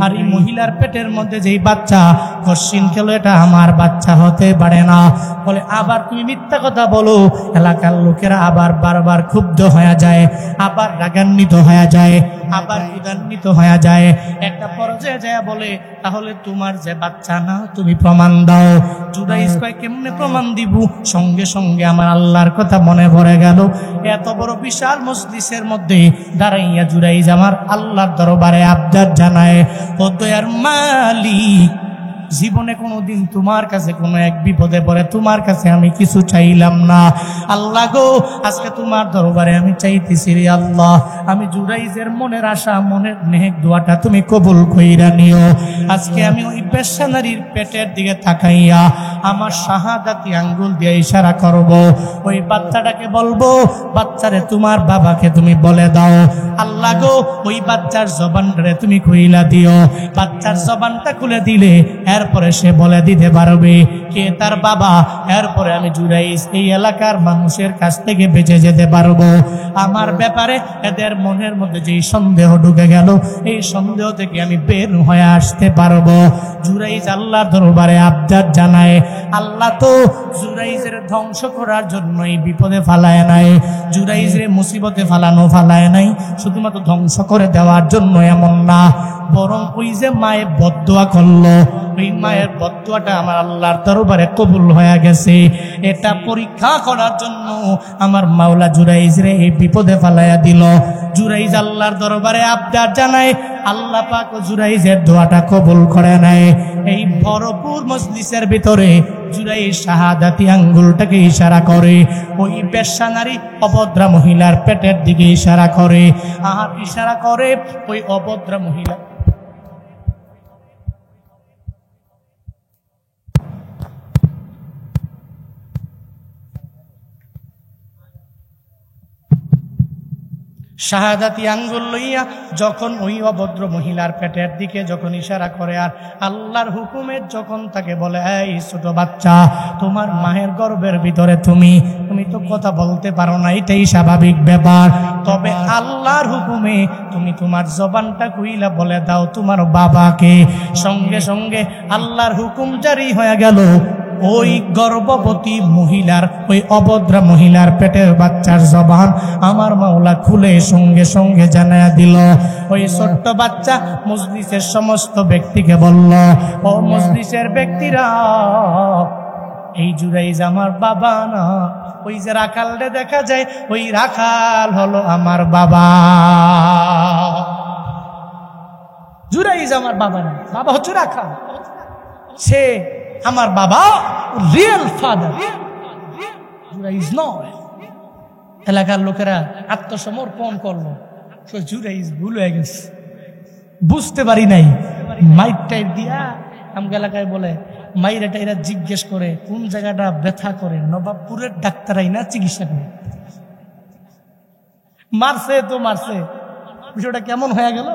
আর এই মহিলার পেটের মধ্যে যেই বাচ্চা কশ্চিন কেন এটা আমার বাচ্চা হতে পারে না। বলে আবার তুমি মিথ্যা কথা বলো। এলাকার লোকেরা আবার বারবার ক্ষুব্ধ হয়ে যায়, আবার রাগান্বিত হয়ে যায়, আবার ক্ষুধান্বিত হয়ে যায়। একটা পর্যায়ে যায় বলে তাহলে তোমার যে বাচ্চা না তুমি প্রমাণ দাও। জুরাইজ কয় কেমনে প্রমাণ দিব? সঙ্গে সঙ্গে আমার আল্লাহর কথা মনে পড়ে গেল। এত বড় বিশাল মজলিসের মধ্যে দাঁড়াইয়া জুরাইজ আমার আল্লাহর দরবারে আবদার জানায়, ও দয়ার মালিক, জীবনে কোনোদিন তোমার কাছে কোনো এক বিপদে পড়ে তোমার কাছে আমি কিছু চাইলাম না। আল্লাহ গো, আজকে তোমার দরবারে আমি চাইতেছি রে আল্লাহ, আমি জুরাইজের মনের আশা মনের নেক দোয়াটা তুমি কবুল কইরা নিও। আজকে আমি ওই বেশ্যা নারীর পেটের দিকে তাকাইয়া আমার শাহাদাতি আঙ্গুল দিয়ে ইশারা করব, ওই বাচ্চাটাকে বলবো, বাচ্চারে তোমার বাবাকে তুমি বলে দাও। আল্লাহ গো, ওই বাচ্চার জবানটারে তুমি খুইলা দিও। বাচ্চার জবানটা খুলে দিলে এরপরে সে বলে দিতে পারবে কে তার বাবা। এরপরে আমি জুরাইজ এই এলাকার মানুষের কাছ থেকে বেঁচে যেতে পারবো। আমার ব্যাপারে এদের মনের মধ্যে যেই সন্দেহ ঢুকে গেল, এই সন্দেহ থেকে আমি বের হয়ে আসতে পারবো। জুরাইজ আল্লাহর দরবারে আবদার জানায়, আল্লাহ তো জুরাইজের ধ্বংস করার জন্য এই বিপদে ফালায় নাই, জুরাইজের মুসিবতে ফালায় নাই, শুধুমাত্র ধ্বংস করে দেওয়ার জন্য এমন না, বরং ওই যে মায়ের বদদোয়া করলো, ওই মায়ের বদদোয়াটা আমার আল্লাহর দরবারে কবুল হয়ে গেছে। এটা পরীক্ষা করার জন্য আমার মাওলা জুরাইজরে এই বিপদে ফালাইয়া দিল। জুরাইজ আল্লাহর দরবারে আবদার জানায়, আল্লাহ পাক জুরাইজের দোয়াটা কবুল করে নেয়। এই ভরপুর মজলিসের ভিতরে জুরাইজ শাহাদাতি আঙ্গুলটাকে ইশারা করে, ওই বেশ্যা নারী অভদ্রা মহিলার পেটের দিকে ইশারা করে, আর ইশারা করে ওই অভদ্রা মহিলা শাহাদাতি আঙ্গুল লইয়া যখন ওই অভদ্র মহিলার পেটের দিকে যখন ইশারা করে, আর আল্লাহর হুকুমের যখন তাকে বলে, এই ছোট বাচ্চা, তোমার মায়ের গর্ভের ভিতরে তুমি তো কথা বলতে পারো না, এটাই স্বাভাবিক ব্যাপার, তবে আল্লাহর হুকুমে তুমি তোমার জবানটা খুইলা বলে দাও তোমার বাবাকে। সঙ্গে সঙ্গে আল্লাহর হুকুম জারি হয়ে গেল। ওই গর্ভবতী মহিলার, ওই অভদ্রা মহিলার পেটের বাচ্চার জবান আমার মাওলা খুলে সঙ্গে সঙ্গে জানায়া দিল। ওই ছোট্ট বাচ্চা মজলিসের সমস্ত ব্যক্তিকে বলল, ও মজলিসের ব্যক্তিরা, এই জুরাইজ আমার বাবা না, ওই যে রাখালরে দেখা যায়, ওই রাখাল হলো আমার বাবা। জুরাইজ আমার বাবা না, বাবা হচ্ছে রাখাল, সে আমার বাবা, রিয়েল ফাদার জুরাইজ নয়। এলাকার লোকেরা আত্মসমর্পণ করলো, জুরাইজ ভুল হয়ে গেছে, বুঝতে পারি নাই। মাইর টাইর দিয়া আমকে এলাকায় বলে মাইরা টাইরা জিজ্ঞেস করে কোন জায়গাটা ব্যথা করে, নবাবপুরের ডাক্তারাই না চিকিৎসা করে। মারছে তো মারছে, বিষয়টা কেমন হয়ে গেল।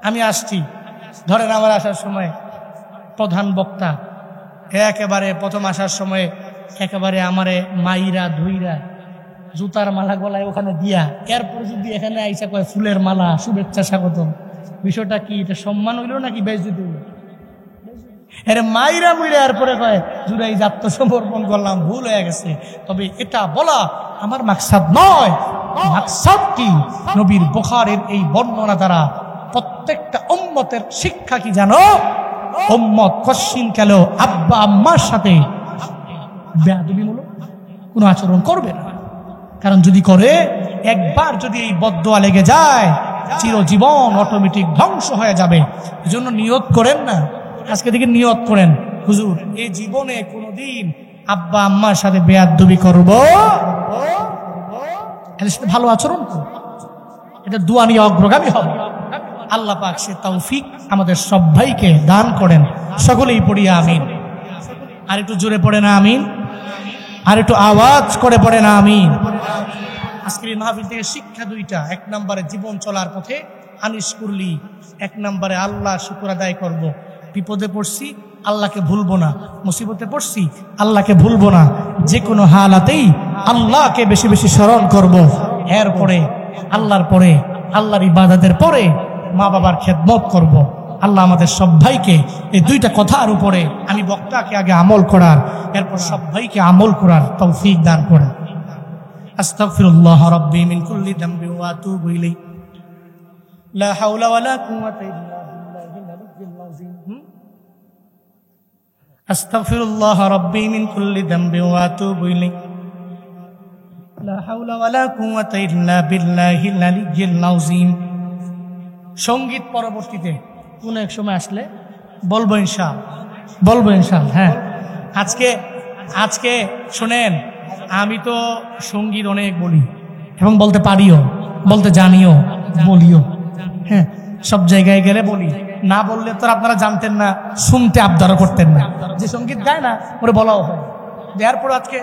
আমি আসছি, ধরেন আমার আসার সময় প্রধান বক্তা একেবারে প্রথম আসার সময় একেবারে আমারে মাইরা ধুইরা জুতার মালা গলায় ওখানে দিয়া, এরপর যদি এখানে আইসা কয় ফুলের মালা, শুভেচ্ছা স্বাগতম, বিষয়টা কি? এটা সম্মান হইল নাকি বেইজ্জতি হইল? এর মাইরা মুইরা এরপরে কয় জুরাইজ আত্মসমর্পণ করলাম, ভুল হয়ে গেছে। তবে এটা বলা আমার মাকসাদ নয়। মাকসাদ কি? নবীর বুখারীর এই বর্ণনা দ্বারা প্রত্যেকটা উম্মতের শিক্ষা কি জানো? উম্মত কশিন কালেও আব্বা আম্মার সাথে বেয়াদবিমূলক কোনো আচরণ করবে না। কারণ যদি করে, একবার যদি এই বদদোয়া লেগে যায়, চিরজীবন অটোমেটিক ধ্বংস হয়ে যাবে। এজন্য নিয়ত করেন না, আজকে থেকে নিয়ত করেন, হুজুর এই জীবনে কোনোদিন আব্বা আম্মার সাথে বেয়াদবি করব, এর সাথে ভালো আচরণ করব, এটা দোয়া নিয়ে অগ্রগামী হবে। আল্লাহ পাক সে তৌফিক আমাদের সবাইকে দান করেন। সকলেই পড়ি আমিন। আর একটু জোরে পড়ে না আমিন, আর একটু আওয়াজ করে পড়ে না আমিন। আজকের এই মাহফিল থেকে শিক্ষা দুইটা। এক নম্বরে জীবন চলার পথে আনিস করলি, এক নম্বরে আল্লাহ শুকর আদায় করব। বিপদে পড়ছি আল্লাহকে ভুলবো না, মুসিবতে পড়ছি আল্লাহকে ভুলবো না, যে কোনো হালাতেই আল্লাহকে বেশি বেশি স্মরণ করব। এরপরে আল্লাহর পরে আল্লাহর ইবাদতের পরে মা বাবার খেদমত করব। আল্লাহ আমাদের সবাইকে এই দুইটা কথার উপরে, আমি বক্তাকে আগে আমল করার, এরপর সবাইকে আমল করার তৌফিক দান করেন। আস্তাগফিরুল্লাহ রাব্বি মিন কুল্লি যামবি ওয়া আতুবু ইলাইহি লা হাওলা ওয়ালা কুওয়াতা ইল্লা বিল্লাহিল আলিয়্যিল আযীম। আস্তাগফিরুল্লাহ রাব্বি মিন কুল্লি যামবি ওয়া আতুবু ইলাইহি লা হাওলা ওয়ালা কুওয়াতা ইল্লা বিল্লাহিল আলিয়্যিল আযীম। সঙ্গীত পরবর্তীতে কোন এক সময় আসলে বলবো ইনশাআল্লাহ। হ্যাঁ, আজকে শুনেন, আমি তো সঙ্গীত অনেক বলি এবং বলতে পারিও, বলতে জানিও, বলিও। হ্যাঁ, সব জায়গায় গেলে বলি, না বললে তো আপনারা জানতেন না, শুনতে আবদারও করতেন না। যে সঙ্গীত গায় না ওরে বলাও হয়। এরপর আজকে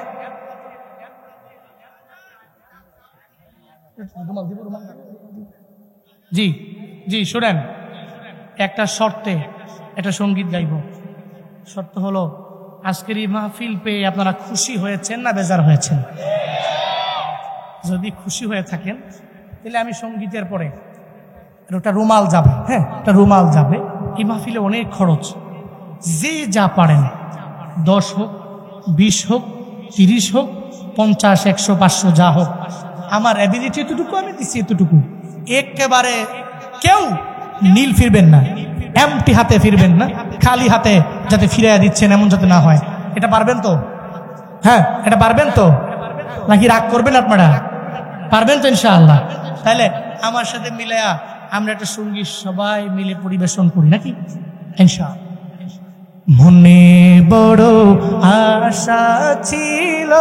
জি জি শুনেন, একটা শর্তে একটা সঙ্গীত গাইব। শর্ত হলো, আজকের এই মাহফিল পেয়ে আপনারা খুশি হয়েছেন না বেজার হয়েছেন? যদি খুশি হয়ে থাকেন তাহলে আমি সঙ্গীতের পরে একটা রুমাল যাবে। হ্যাঁ, একটা রুমাল যাবে। এই মাহফিলে অনেক খরচ, যে যা পারেন, 10 হোক, 20 হোক, 30 হোক, 50, 100, 500 যা হোক, আমার অ্যাবিলিটি এতটুকু আমি দিচ্ছি, এতটুকু। একেবারে কেউ নীল ফিরবেন না, এমটি হাতে ফিরবেন না, খালি হাতে যাতে ফিরাইয়া দিচ্ছেন এমন যাতে না হয়। এটা পারবেন তো? হ্যাঁ, এটা পারবেন তো? নাকি রাগ করবেন আপনারা? পারবেন তো ইনশাআল্লাহ? তাহলে আমার সাথে মিলায়া আমরা একটা সঙ্গীত সবাই মিলে পরিবেশন করি নাকি ইনশাআল্লাহ। মনে বড় আশা ছিল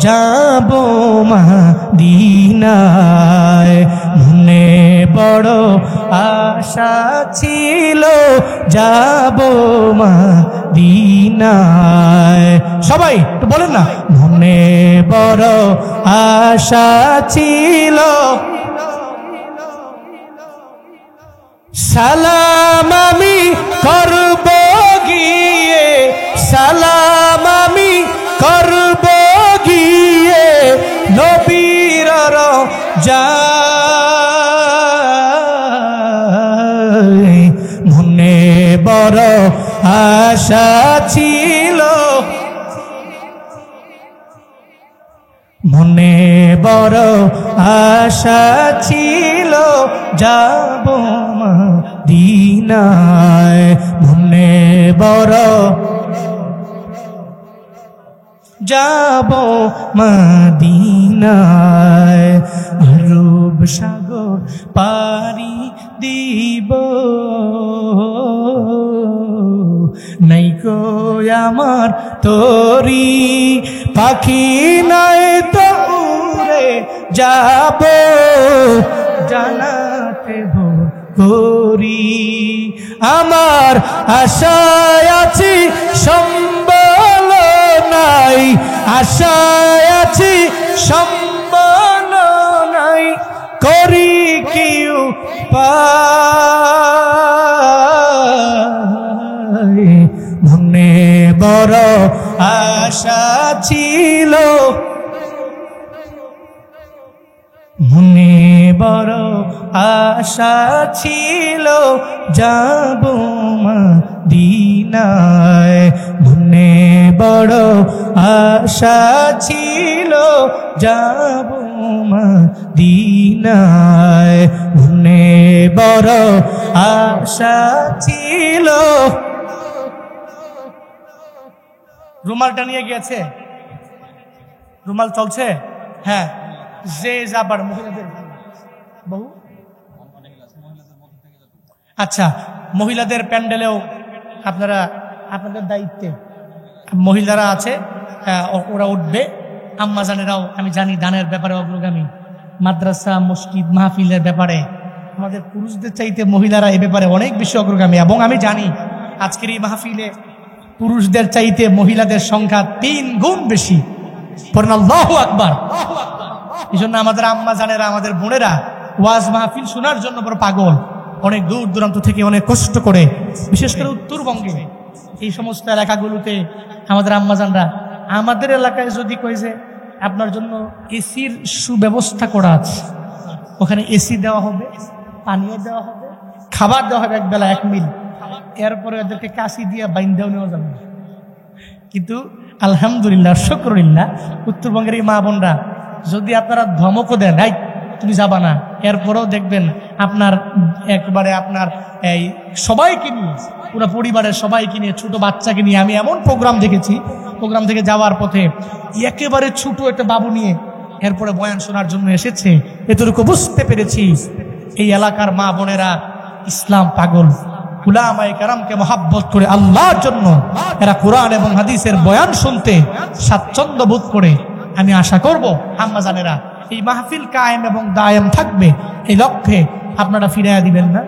যাব মদিনায়, মনে বড় আশা ছিল যাব মদিনায়। সবাই একটু বলেন না, মনে বড় আশা ছিল। সালাম আমি করব গিয়ে, সালাম আমি করব গিয়ে নবীর রওজায়। মনে বড় আশা ছিল, মনে বড় আশা ছিল যাব মদিনায়, মনে বড় যাব মদিনায়। আরব সাগর পারি দিব, নাই কো আমার তোরি পাখি নাই তো উড়ে যাব জানাতে করি। আমার আশায় আছি সম্বল নাই, আশায় আছি সম্বল নাই, করি কি উপায়। মনে বড় আশা ছিল, মনে বড় আশা ছিল যাব মদিনায়, মনে বড় আশা ছিল যাব মদিনায়, মনে বড় আশা ছিল। রুমালটা নিয়ে গিয়েছে, রুমাল চলছে। হ্যাঁ, যে যাবার মহিলাদের বহু, আচ্ছা, মহিলাদের প্যান্ডেলেও আপনারা আপনাদের দায়িত্বে মহিলারা আছে, ওরা উঠবে। আম্মাজানেরাও আমি জানি দানের ব্যাপারে অগ্রগামী, মাদ্রাসা মসজিদ মাহফিলের ব্যাপারে আমাদের পুরুষদের চাইতে মহিলারা এ ব্যাপারে অনেক বেশি অগ্রগামী। এবং আমি জানি আজকের এই মাহফিলে পুরুষদের চাইতে মহিলাদের সংখ্যা 3 গুণ বেশি। পড়েন আল্লাহু আকবার। এই জন্য আমাদের আম্মা জানেরা, আমাদের বোনেরা ওয়াজ মাহফিল শোনার জন্য বড় পাগল, অনেক দূর দূরান্ত থেকে অনেক কষ্ট করে, বিশেষ করে উত্তরবঙ্গে এই সমস্ত এলাকাগুলোতে আমাদের আম্মাজানরা। আমাদের এলাকায় যদি কই যে আপনার জন্য এসির সুব্যবস্থা করা আছে, ওখানে এসি দেওয়া হবে, পানীয় দেওয়া হবে, খাবার দেওয়া হবে, একবেলা 1 মিল। এরপরে ওদেরকে কাশি দিয়ে বাইন্ধাও নেওয়া যাবে। কিন্তু আলহামদুলিল্লাহ, শুকরিল্লাহ, উত্তরবঙ্গের এই মা বোনরা যদি আপনারা ধমকও দেন, এই তুমি যাবা না, এরপরেও দেখবেন আপনার একবারে আপনার এই সবাইকে নিয়ে, পুরো পরিবারের সবাইকে নিয়ে, ছোট বাচ্চাকে নিয়ে, আমি এমন প্রোগ্রাম দেখেছি, প্রোগ্রাম থেকে যাওয়ার পথে একেবারে ছোট একটা বাবু নিয়ে এরপরে বয়ান শোনার জন্য এসেছে। এতটুকু বুঝতে পেরেছি এই এলাকার মা বোনেরা ইসলাম পাগল, উলামায়ে কেরামকে মহাব্বত করে আল্লাহর জন্য এরা কোরআন এবং হাদিসের বয়ান শুনতে স্বাচ্ছন্দ্য বোধ করে। আমি আশা করব আম্মা জানেরা এই মাহফিল কায়েম এবং দায়েম থাকবে, এই লক্ষ্যে আপনারা ফিরাইয়া দিবেন না।